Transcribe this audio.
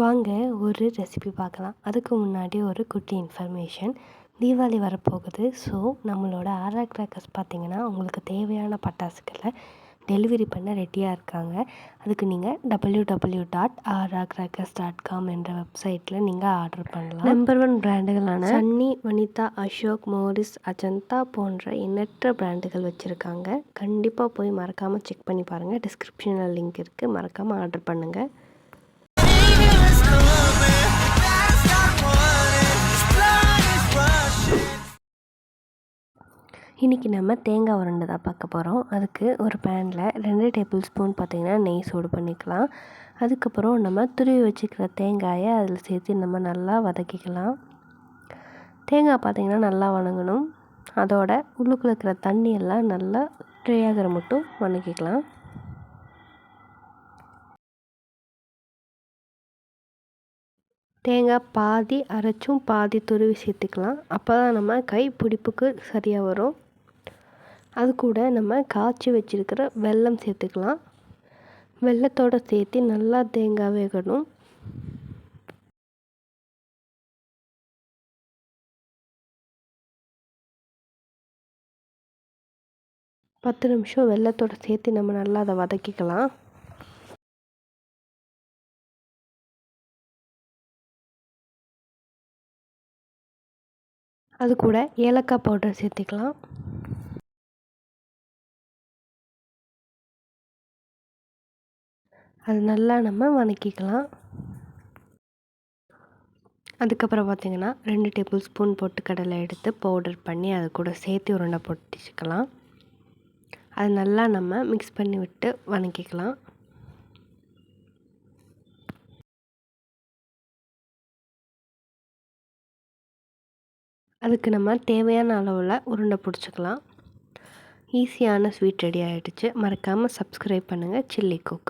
வாங்க ஒரு ரெசிபி பார்க்கலாம். அதுக்கு முன்னாடி ஒரு குட்டி இன்ஃபர்மேஷன். தீபாவளி வரப்போகுது. ஸோ நம்மளோட ஆரா கிராக்கர்ஸ் பார்த்திங்கன்னா உங்களுக்கு தேவையான பட்டாசுகளை டெலிவரி பண்ண ரெடியாக இருக்காங்க. அதுக்கு நீங்கள் www.aracrackers.com என்ற வெப்சைட்டில் நீங்கள் ஆர்டர் பண்ணலாம். நம்பர் 1 பிராண்டுகளான சன்னி, வனிதா, அசோக், மோரிஸ், அஜந்தா போன்ற எண்ணற்ற பிராண்டுகள் வச்சுருக்காங்க. கண்டிப்பாக போய் மறக்காமல் செக் பண்ணி பாருங்கள். டிஸ்கிரிப்ஷனில் லிங்க் இருக்குது, மறக்காமல் ஆர்டர் பண்ணுங்கள். இன்றைக்கி நம்ம தேங்காய் உருண்டை தான் பார்க்க போகிறோம். அதுக்கு ஒரு பேனில் 2 டேபிள் ஸ்பூன் பார்த்திங்கன்னா நெய் சூடு பண்ணிக்கலாம். அதுக்கப்புறம் நம்ம துருவி வச்சுக்கிற தேங்காயை அதில் சேர்த்து நம்ம நல்லா வதக்கிக்கலாம். தேங்காய் பார்த்திங்கன்னா நல்லா வதங்கணும். அதோட உள்ளுக்குள்ள இருக்கிற தண்ணியெல்லாம் நல்லா ட்ரை ஆகிற மட்டும் வதக்கிக்கலாம். தேங்காய் பாதி அரைச்சும் பாதி துருவி சேர்த்துக்கலாம். அப்போ தான் நம்ம கை பிடிப்புக்கு சரியாக வரும். அது கூட நம்ம காய்ச்சி வச்சுருக்கிற வெல்லம் சேர்த்துக்கலாம். வெல்லத்தோடு சேர்த்து நல்லா தேங்காய் வேகணும். பத்து நிமிஷம் வெல்லத்தோடு சேர்த்து நம்ம நல்லா அதை வதக்கிக்கலாம். அது கூட ஏலக்காய் பவுடர் சேர்த்துக்கலாம். அது நல்லா நம்ம வதக்கிக்கலாம். அதுக்கப்புறம் பார்த்திங்கன்னா 2 டேபிள் ஸ்பூன் பொட்டுக்கடலை எடுத்து பவுடர் பண்ணி அது கூட சேர்த்து உருண்டை போட்டுக்கலாம். அது நல்லா நம்ம மிக்ஸ் பண்ணி விட்டு வதக்கிக்கலாம். அதுக்கு நம்ம தேவையான அளவில் உருண்டை பிடிச்சிக்கலாம். ஈஸியான ஸ்வீட் ரெடி ஆகிடுச்சு. மறக்காமல் சப்ஸ்கிரைப் பண்ணுங்கள். Chilli cook.